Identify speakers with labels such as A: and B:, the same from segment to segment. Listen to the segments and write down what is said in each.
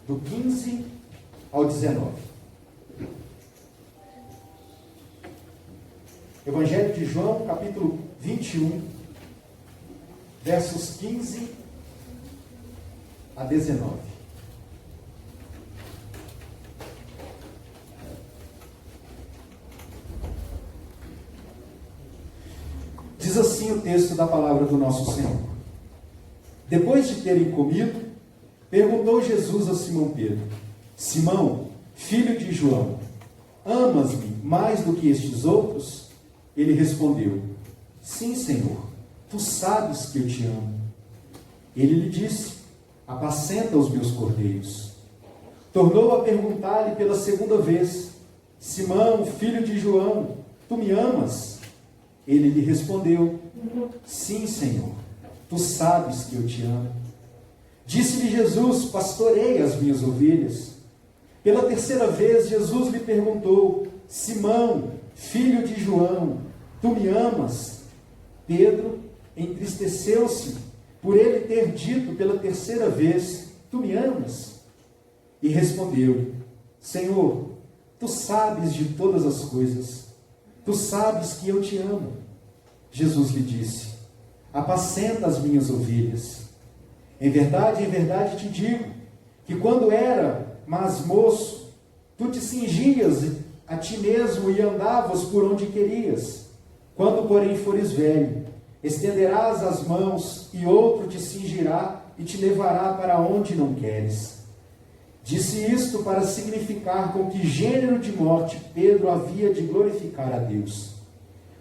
A: do 15 ao 19. Evangelho de João, capítulo 21, versos 15 a 19. Diz assim o texto da palavra do nosso Senhor. Depois de terem comido, perguntou Jesus a Simão Pedro: Simão, filho de João, amas-me mais do que estes outros? Ele respondeu: Sim, Senhor, tu sabes que eu te amo. Ele lhe disse: Apacenta os meus cordeiros. Tornou a perguntar-lhe pela segunda vez: Simão, filho de João, tu me amas? Ele lhe respondeu: Sim, Senhor, tu sabes que eu te amo. Disse-lhe Jesus: Pastorei as minhas ovelhas. Pela terceira vez, Jesus lhe perguntou: Simão, filho de João, tu me amas? Pedro entristeceu-se por ele ter dito pela terceira vez: Tu me amas? E respondeu: Senhor, tu sabes de todas as coisas. Tu sabes que eu te amo. Jesus lhe disse: Apacenta as minhas ovelhas. Em verdade te digo, que quando era mais moço, tu te cingias a ti mesmo e andavas por onde querias. Quando, porém, fores velho, estenderás as mãos e outro te cingirá e te levará para onde não queres. Disse isto para significar com que gênero de morte Pedro havia de glorificar a Deus.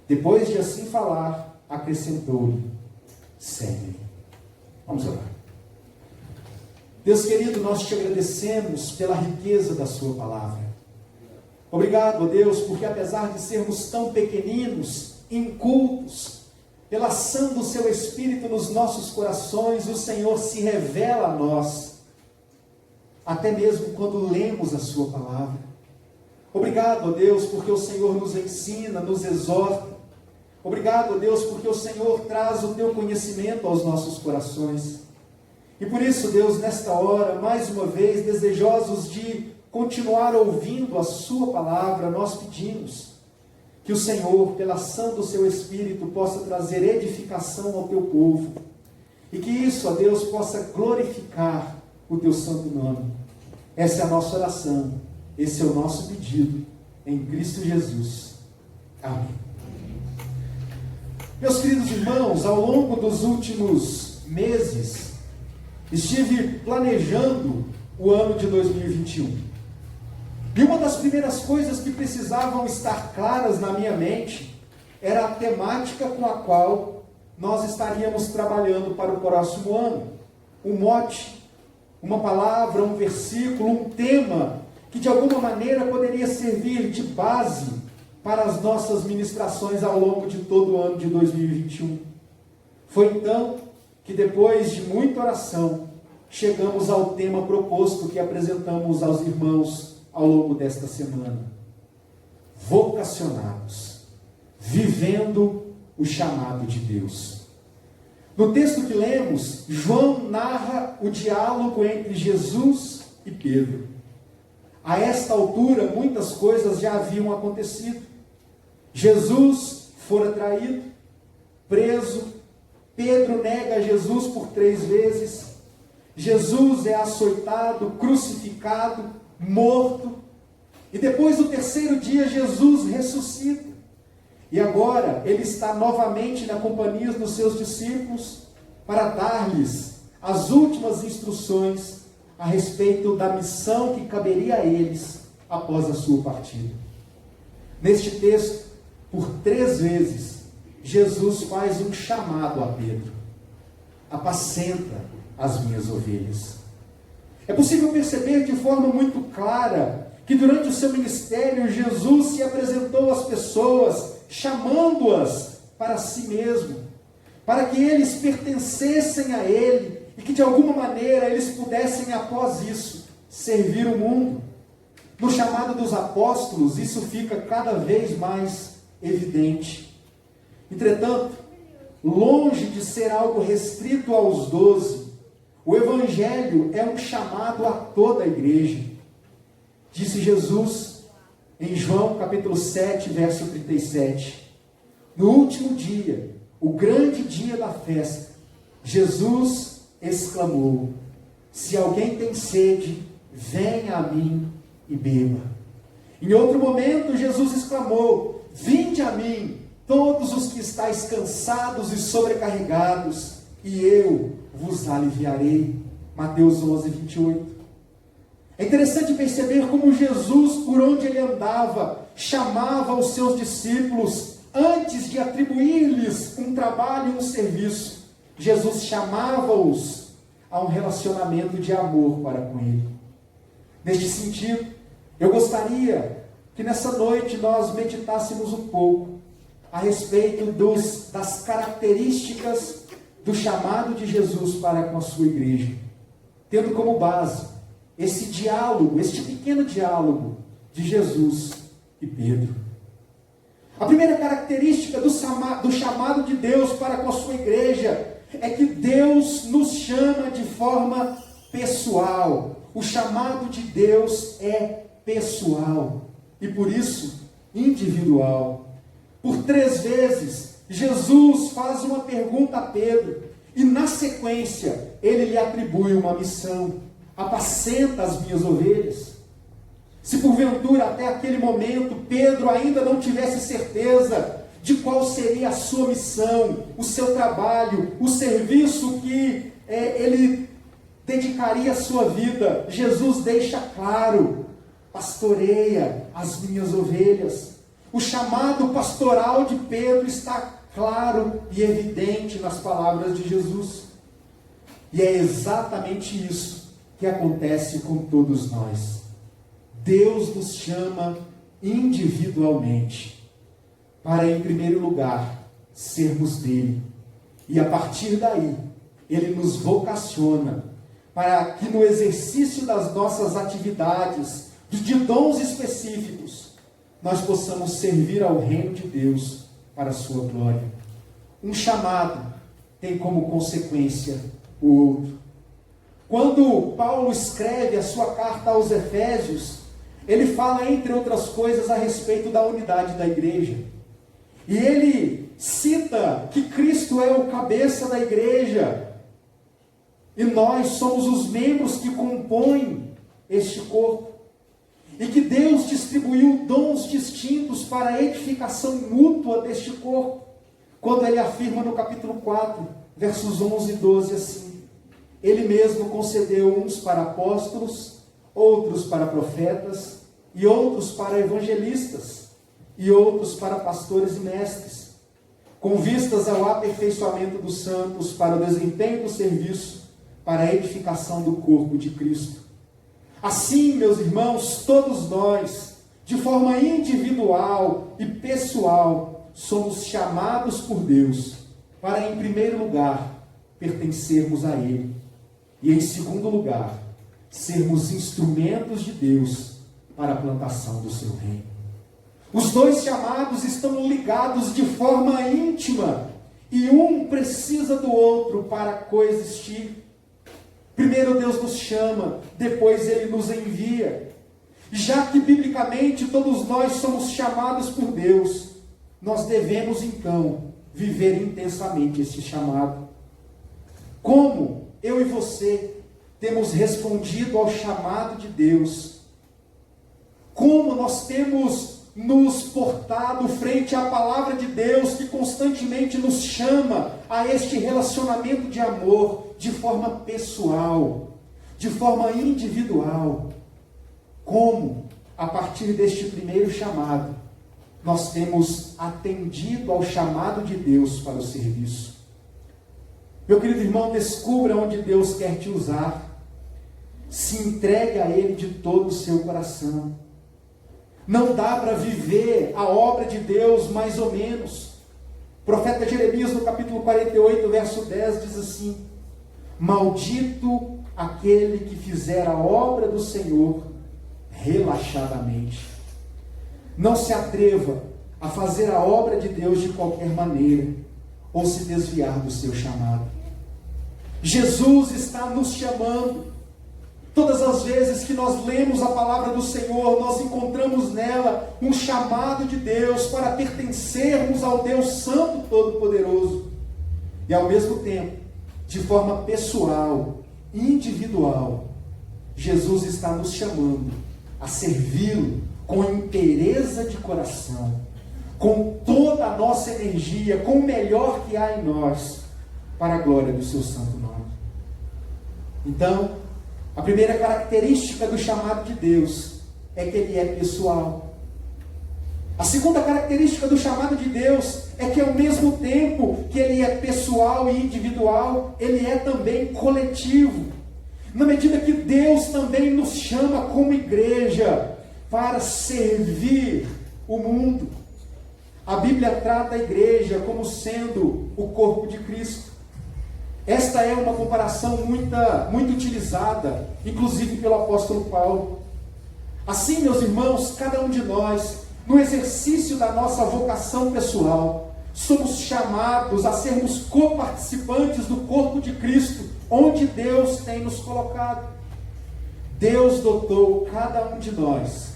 A: Depois de assim falar, acrescentou-lhe: Segue-me. Vamos orar. Deus querido, nós te agradecemos pela riqueza da sua palavra. Obrigado, ó Deus, porque apesar de sermos tão pequeninos, incultos, pela ação do seu Espírito nos nossos corações, o Senhor se revela a nós, até mesmo quando lemos a sua palavra. Obrigado, ó Deus, porque o Senhor nos ensina, nos exorta. Obrigado, ó Deus, porque o Senhor traz o teu conhecimento aos nossos corações. E por isso, Deus, nesta hora, mais uma vez, desejosos de continuar ouvindo a sua palavra, nós pedimos que o Senhor, pela ação do seu Espírito, possa trazer edificação ao teu povo. E que isso, ó Deus, possa glorificar o teu santo nome. Essa é a nossa oração, esse é o nosso pedido, em Cristo Jesus. Amém. Meus queridos irmãos, ao longo dos últimos meses, estive planejando o ano de 2021. E uma das primeiras coisas que precisavam estar claras na minha mente era a temática com a qual nós estaríamos trabalhando para o próximo ano. Um mote, uma palavra, um versículo, um tema que de alguma maneira poderia servir de base para as nossas ministrações ao longo de todo o ano de 2021. Foi então que, depois de muita oração, chegamos ao tema proposto que apresentamos aos irmãos ao longo desta semana. Vocacionados, vivendo o chamado de Deus. No texto que lemos, João narra o diálogo entre Jesus e Pedro. A esta altura, muitas coisas já haviam acontecido. Jesus fora traído, preso. Pedro nega Jesus por 3 vezes. Jesus é açoitado, crucificado, morto. E depois do 3º dia, Jesus ressuscita. E agora, ele está novamente na companhia dos seus discípulos para dar-lhes as últimas instruções a respeito da missão que caberia a eles após a sua partida. Neste texto, por 3 vezes, Jesus faz um chamado a Pedro: apacenta as minhas ovelhas. É possível perceber de forma muito clara que durante o seu ministério, Jesus se apresentou às pessoas, chamando-as para si mesmo, para que eles pertencessem a Ele e que de alguma maneira eles pudessem, após isso, servir o mundo. No chamado dos apóstolos, isso fica cada vez mais evidente. Entretanto, longe de ser algo restrito aos 12, O Evangelho é um chamado a toda a igreja. Disse Jesus em João capítulo 7, verso 37. No último dia, o grande dia da festa, Jesus exclamou: se alguém tem sede, venha a mim e beba. Em outro momento, Jesus exclamou: vinde a mim, todos os que estáis cansados e sobrecarregados, e eu vos aliviarei. Mateus 11, 28. É interessante perceber como Jesus, por onde ele andava, chamava os seus discípulos, antes de atribuir-lhes um trabalho e um serviço. Jesus chamava-os a um relacionamento de amor para com ele. Neste sentido, eu gostaria que nessa noite nós meditássemos um pouco a respeito das características do chamado de Jesus para com a sua igreja, tendo como base esse diálogo, este pequeno diálogo de Jesus e Pedro. A primeira característica do chamado de Deus para com a sua igreja é que Deus nos chama de forma pessoal. O chamado de Deus é pessoal e por isso individual. Por 3 vezes, Jesus faz uma pergunta a Pedro e na sequência ele lhe atribui uma missão: apacenta as minhas ovelhas. Se porventura até aquele momento Pedro ainda não tivesse certeza de qual seria a sua missão, o seu trabalho, o serviço que ele dedicaria a sua vida, Jesus deixa claro: pastoreia as minhas ovelhas. O chamado pastoral de Pedro está claro e evidente nas palavras de Jesus. E é exatamente isso que acontece com todos nós. Deus nos chama individualmente para, em primeiro lugar, sermos dele. E a partir daí, ele nos vocaciona para que no exercício das nossas atividades, de dons específicos, nós possamos servir ao reino de Deus para a sua glória. Um chamado tem como consequência o outro. Quando Paulo escreve a sua carta aos Efésios, ele fala, entre outras coisas, a respeito da unidade da igreja. E ele cita que Cristo é o cabeça da igreja, e nós somos os membros que compõem este corpo. E que Deus distribuiu dons distintos para a edificação mútua deste corpo. Quando ele afirma no capítulo 4, versos 11 e 12 assim: ele mesmo concedeu uns para apóstolos, outros para profetas, e outros para evangelistas, e outros para pastores e mestres, com vistas ao aperfeiçoamento dos santos, para o desempenho do serviço, para a edificação do corpo de Cristo. Assim, meus irmãos, todos nós, de forma individual e pessoal, somos chamados por Deus para, em primeiro lugar, pertencermos a Ele, e em segundo lugar, sermos instrumentos de Deus para a plantação do seu reino. Os dois chamados estão ligados de forma íntima, e um precisa do outro para coexistir. Primeiro Deus nos chama, depois Ele nos envia. Já que biblicamente todos nós somos chamados por Deus, nós devemos então viver intensamente esse chamado. Como eu e você temos respondido ao chamado de Deus? Como nós temos nos portado frente à palavra de Deus, que constantemente nos chama a este relacionamento de amor, de forma pessoal, de forma individual? Como, a partir deste primeiro chamado, nós temos atendido ao chamado de Deus para o serviço? Meu querido irmão, descubra onde Deus quer te usar. Se entregue a Ele de todo o seu coração. Não dá para viver a obra de Deus mais ou menos. O profeta Jeremias, no capítulo 48, verso 10, diz assim: maldito aquele que fizer a obra do Senhor relaxadamente. Não se atreva a fazer a obra de Deus de qualquer maneira, ou se desviar do seu chamado. Jesus está nos chamando. Todas as vezes que nós lemos a palavra do Senhor, nós encontramos nela um chamado de Deus para pertencermos ao Deus Santo Todo-Poderoso. E ao mesmo tempo, de forma pessoal, individual, Jesus está nos chamando a servi-lo com inteireza de coração, com toda a nossa energia, com o melhor que há em nós, para a glória do seu santo nome. Então, a primeira característica do chamado de Deus é que ele é pessoal. A segunda característica do chamado de Deus é que, ao mesmo tempo que ele é pessoal e individual, ele é também coletivo. Na medida que Deus também nos chama como igreja para servir o mundo. A Bíblia trata a igreja como sendo o corpo de Cristo. Esta é uma comparação muito utilizada, inclusive pelo apóstolo Paulo. Assim, meus irmãos, cada um de nós, no exercício da nossa vocação pessoal, somos chamados a sermos coparticipantes do corpo de Cristo, onde Deus tem nos colocado. Deus dotou cada um de nós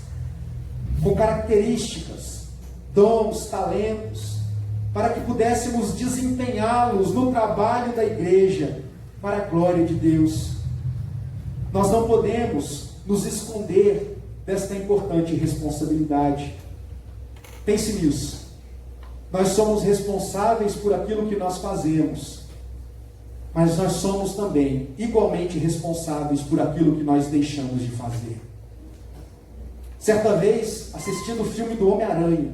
A: com características, dons, talentos, para que pudéssemos desempenhá-los no trabalho da igreja, para a glória de Deus. Nós não podemos nos esconder desta importante responsabilidade. Pense nisso. Nós somos responsáveis por aquilo que nós fazemos, mas nós somos também igualmente responsáveis por aquilo que nós deixamos de fazer. Certa vez, assistindo o filme do Homem-Aranha,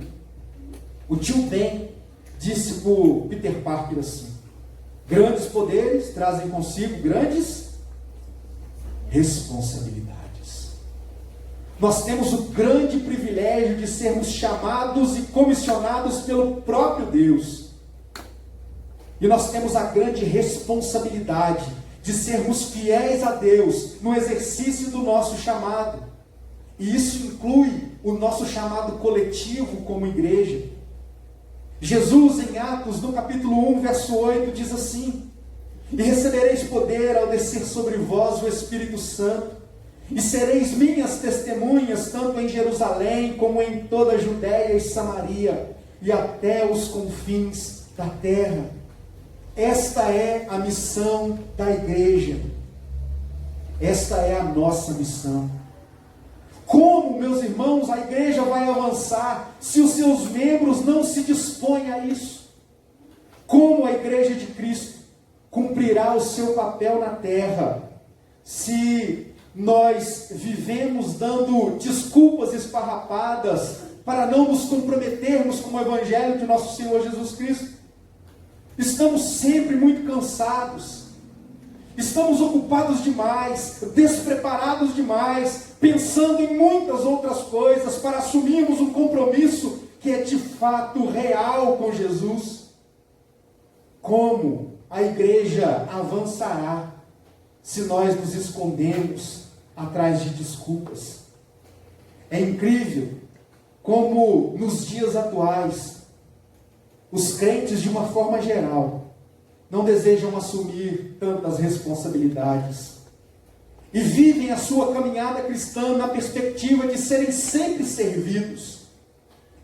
A: o tio Ben disse para o Peter Parker assim: grandes poderes trazem consigo grandes responsabilidades. Nós temos o grande privilégio de sermos chamados e comissionados pelo próprio Deus. E nós temos a grande responsabilidade de sermos fiéis a Deus no exercício do nosso chamado. E isso inclui o nosso chamado coletivo como igreja. Jesus, em Atos, no capítulo 1, verso 8, diz assim: e recebereis poder ao descer sobre vós o Espírito Santo, e sereis minhas testemunhas, tanto em Jerusalém, como em toda a Judéia e Samaria, e até os confins da terra. Esta é a missão da igreja. Esta é a nossa missão. Como, meus irmãos, a igreja vai avançar se os seus membros não se dispõem a isso? Como a igreja de Cristo cumprirá o seu papel na terra se nós vivemos dando desculpas esfarrapadas para não nos comprometermos com o evangelho de nosso Senhor Jesus Cristo? Estamos sempre muito cansados, estamos ocupados demais, despreparados demais, pensando em muitas outras coisas para assumirmos um compromisso que é de fato real com Jesus. Como a igreja avançará se nós nos escondemos atrás de desculpas? É incrível como nos dias atuais os crentes, de uma forma geral, não desejam assumir tantas responsabilidades e vivem a sua caminhada cristã na perspectiva de serem sempre servidos,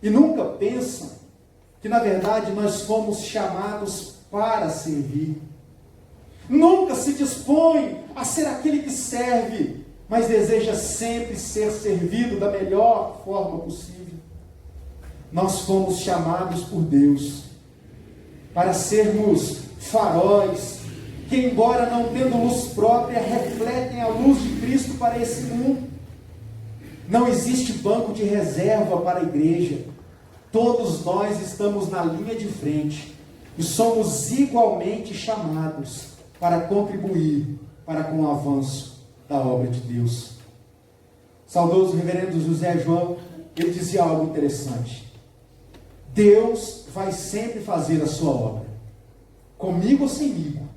A: e nunca pensam que na verdade nós fomos chamados para servir. Nunca se dispõe a ser aquele que serve, mas deseja sempre ser servido da melhor forma possível. Nós fomos chamados por Deus para sermos faróis que, embora não tendo luz própria, refletem a luz de Cristo para esse mundo. Não existe banco de reserva para a igreja. Todos nós estamos na linha de frente e somos igualmente chamados para contribuir para com o avanço da obra de Deus. Saudoso reverendo José João, ele dizia algo interessante: Deus vai sempre fazer a sua obra, comigo ou semigo.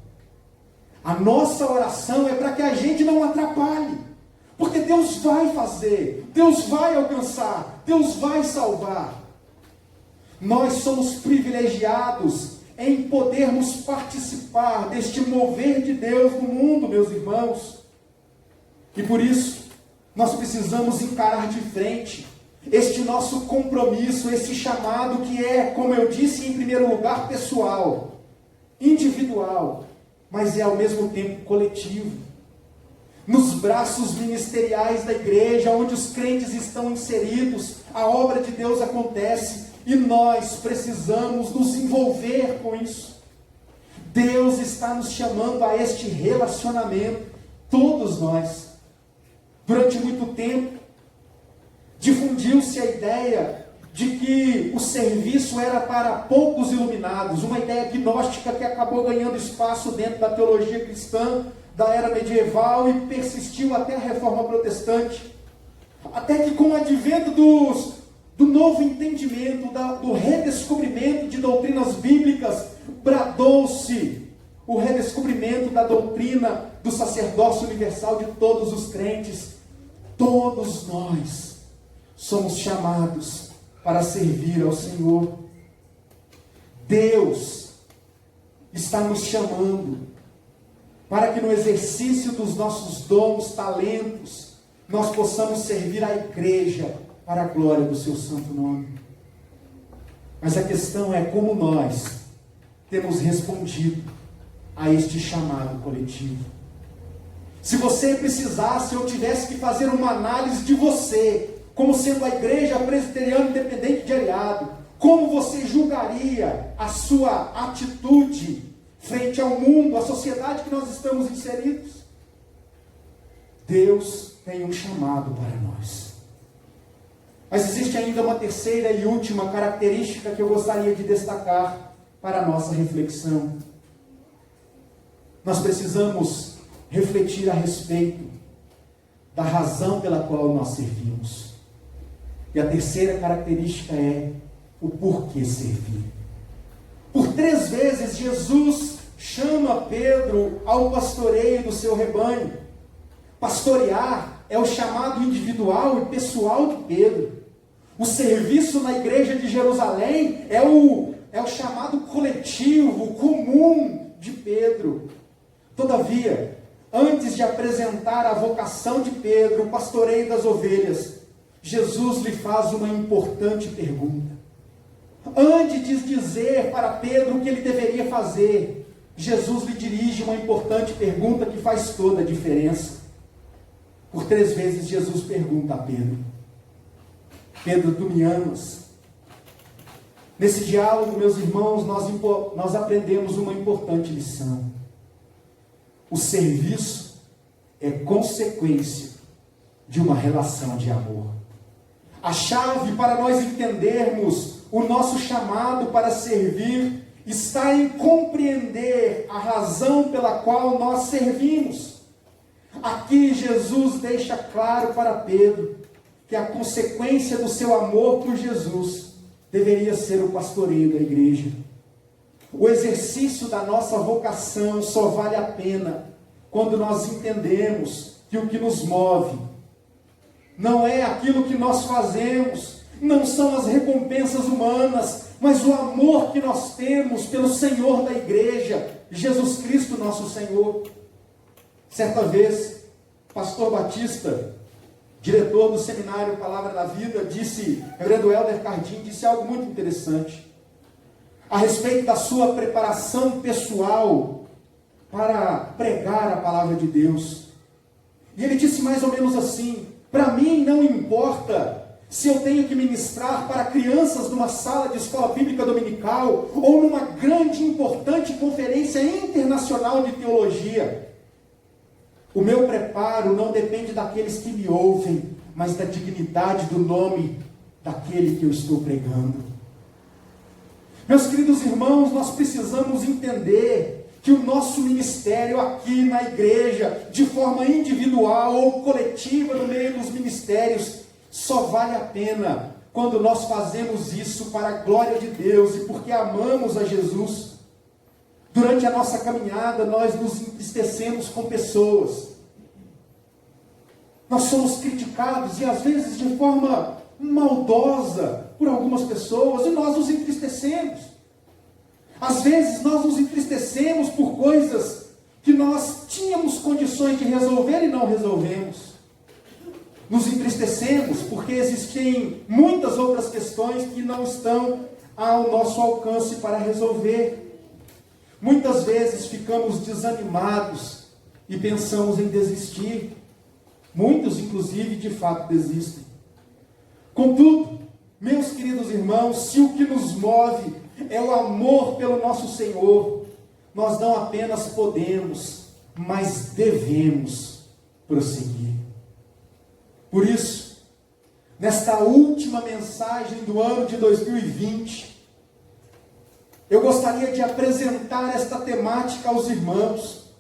A: A nossa oração é para que a gente não atrapalhe, porque Deus vai fazer, Deus vai alcançar, Deus vai salvar. Nós somos privilegiados em podermos participar deste mover de Deus no mundo, meus irmãos. E por isso, nós precisamos encarar de frente este nosso compromisso, esse chamado que é, como eu disse, em primeiro lugar, pessoal, individual, mas é ao mesmo tempo coletivo. Nos braços ministeriais da igreja, onde os crentes estão inseridos, a obra de Deus acontece e nós precisamos nos envolver com isso. Deus está nos chamando a este relacionamento, todos nós. Durante muito tempo, difundiu-se a ideia de que o serviço era para poucos iluminados, uma ideia gnóstica que acabou ganhando espaço dentro da teologia cristã, da era medieval e persistiu até a Reforma Protestante. Até que com o advento do novo entendimento, do redescobrimento de doutrinas bíblicas, bradou-se o redescobrimento da doutrina do sacerdócio universal de todos os crentes. Todos nós somos chamados para servir ao Senhor. Deus está nos chamando para que no exercício dos nossos dons, talentos, nós possamos servir a igreja para a glória do seu santo nome. Mas a questão é como nós temos respondido a este chamado coletivo. Se você precisasse ou tivesse que fazer uma análise de você, como sendo a Igreja Presbiteriana Independente de Areado, como você julgaria a sua atitude frente ao mundo, à sociedade que nós estamos inseridos? Deus tem um chamado para nós. Mas existe ainda uma terceira e última característica que eu gostaria de destacar para a nossa reflexão. Nós precisamos refletir a respeito da razão pela qual nós servimos. E a terceira característica é o porquê servir. Por 3 vezes Jesus chama Pedro ao pastoreio do seu rebanho. Pastorear é o chamado individual e pessoal de Pedro. O serviço na igreja de Jerusalém é o chamado coletivo, comum de Pedro. Todavia, antes de apresentar a vocação de Pedro, o pastoreio das ovelhas, Jesus lhe faz uma importante pergunta. Antes de dizer para Pedro o que ele deveria fazer, Jesus lhe dirige uma importante pergunta que faz toda a diferença. Por 3 vezes Jesus pergunta a Pedro: Pedro, tu me amas? Nesse diálogo, meus irmãos, nós aprendemos uma importante lição. O serviço é consequência de uma relação de amor. A chave para nós entendermos o nosso chamado para servir está em compreender a razão pela qual nós servimos. Aqui Jesus deixa claro para Pedro que a consequência do seu amor por Jesus deveria ser o pastoreio da igreja. O exercício da nossa vocação só vale a pena quando nós entendemos que o que nos move não é aquilo que nós fazemos, não são as recompensas humanas, mas o amor que nós temos pelo Senhor da igreja, Jesus Cristo nosso Senhor. Certa vez, pastor Batista, diretor do seminário Palavra da Vida, reverendo Helder Cardim, disse algo muito interessante a respeito da sua preparação pessoal para pregar a palavra de Deus. E ele disse mais ou menos assim: para mim não importa se eu tenho que ministrar para crianças numa sala de escola bíblica dominical ou numa grande e importante conferência internacional de teologia. O meu preparo não depende daqueles que me ouvem, mas da dignidade do nome daquele que eu estou pregando. Meus queridos irmãos, nós precisamos entender que o nosso ministério aqui na igreja, de forma individual ou coletiva no meio dos ministérios, só vale a pena quando nós fazemos isso para a glória de Deus e porque amamos a Jesus. Durante a nossa caminhada, nós nos entristecemos com pessoas. Nós somos criticados e às vezes de forma maldosa por algumas pessoas e nós nos entristecemos. Às vezes nós nos entristecemos por coisas que nós tínhamos condições de resolver e não resolvemos. Nos entristecemos porque existem muitas outras questões que não estão ao nosso alcance para resolver. Muitas vezes ficamos desanimados e pensamos em desistir. Muitos, inclusive, de fato desistem. Contudo, meus queridos irmãos, se o que nos move é o amor pelo nosso Senhor, nós não apenas podemos, mas devemos prosseguir. Por isso, nesta última mensagem do ano de 2020, eu gostaria de apresentar esta temática aos irmãos,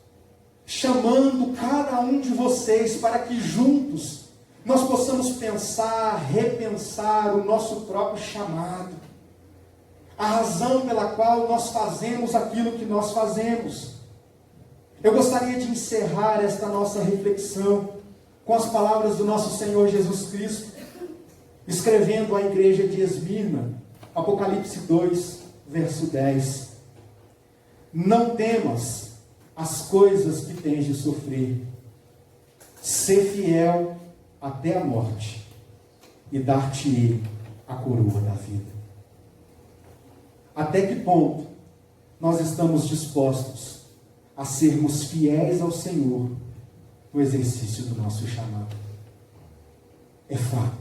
A: chamando cada um de vocês para que juntos nós possamos pensar, repensar o nosso próprio chamado, a razão pela qual nós fazemos aquilo que nós fazemos. Eu gostaria de encerrar esta nossa reflexão com as palavras do nosso Senhor Jesus Cristo, escrevendo à igreja de Esmirna, Apocalipse 2, verso 10. Não temas as coisas que tens de sofrer. Sê fiel até a morte, e dar-te-ei a coroa da vida. Até que ponto nós estamos dispostos a sermos fiéis ao Senhor no exercício do nosso chamado? É fato,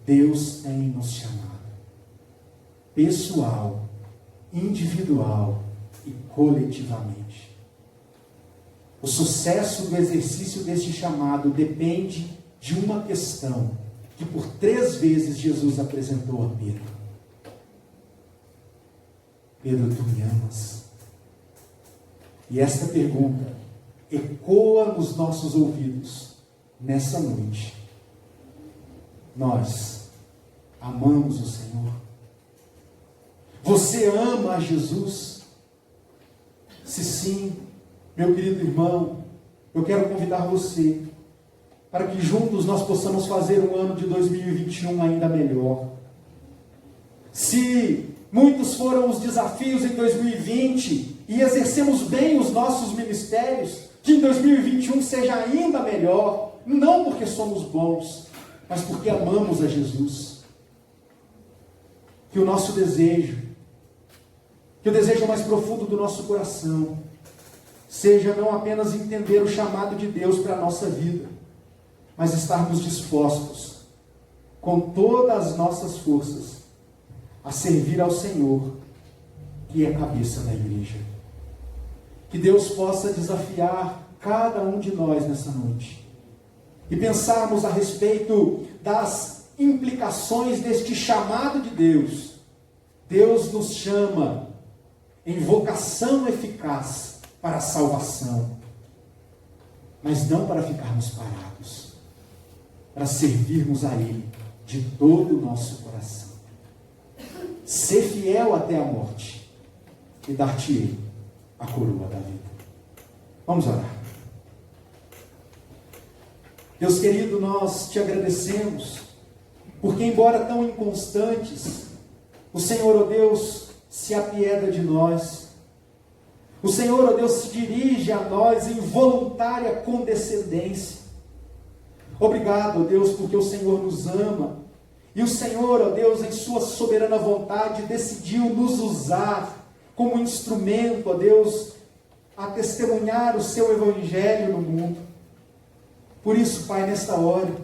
A: Deus tem nos chamado, pessoal, individual e coletivamente. O sucesso do exercício deste chamado depende de uma questão que por 3 vezes Jesus apresentou a Pedro. Pedro, tu me amas? E esta pergunta ecoa nos nossos ouvidos nessa noite. Nós amamos o Senhor? Você ama a Jesus? Se sim, meu querido irmão, eu quero convidar você para que juntos nós possamos fazer um ano de 2021 ainda melhor. Se muitos foram os desafios em 2020 e exercemos bem os nossos ministérios, que em 2021 seja ainda melhor, não porque somos bons, mas porque amamos a Jesus. Que o nosso desejo, que o desejo mais profundo do nosso coração, seja não apenas entender o chamado de Deus para a nossa vida, mas estarmos dispostos, com todas as nossas forças, a servir ao Senhor, que é a cabeça da igreja. Que Deus possa desafiar cada um de nós nessa noite, e pensarmos a respeito das implicações deste chamado de Deus. Deus nos chama em vocação eficaz para a salvação, mas não para ficarmos parados, para servirmos a Ele de todo o nosso coração. Ser fiel até a morte, e dar-te-ei a coroa da vida. Vamos orar. Deus querido, nós te agradecemos, porque embora tão inconstantes, o Senhor, ó Deus, se apieda de nós. O Senhor, ó Deus, se dirige a nós em voluntária condescendência. Obrigado, ó Deus, porque o Senhor nos ama. E o Senhor, ó Deus, em sua soberana vontade, decidiu nos usar como instrumento, ó Deus, a testemunhar o seu evangelho no mundo. Por isso, Pai, nesta hora,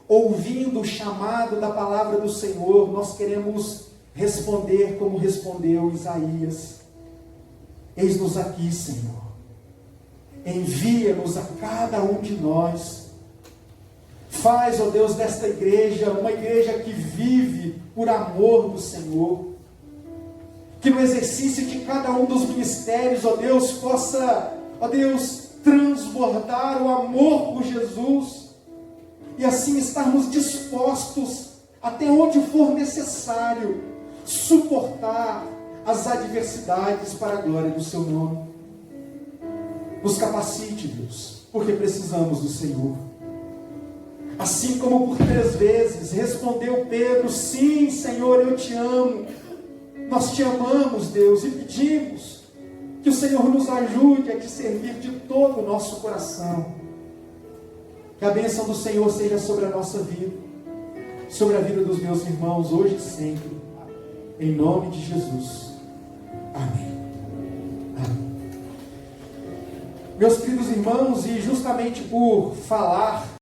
A: ouvindo o chamado da palavra do Senhor, nós queremos responder como respondeu Isaías. Eis-nos aqui, Senhor. Envia-nos a cada um de nós. Faz, ó Deus, desta igreja uma igreja que vive por amor do Senhor. Que no exercício de cada um dos ministérios, ó Deus, possa, ó Deus, transbordar o amor por Jesus. E assim estarmos dispostos, até onde for necessário, suportar as adversidades para a glória do seu nome. Nos capacite, Deus, porque precisamos do Senhor. Assim como por 3 vezes respondeu Pedro: sim, Senhor, eu te amo. Nós te amamos, Deus, e pedimos que o Senhor nos ajude a te servir de todo o nosso coração. Que a bênção do Senhor seja sobre a nossa vida, sobre a vida dos meus irmãos, hoje e sempre. Em nome de Jesus. Amém. Amém. Meus queridos irmãos, e justamente por falar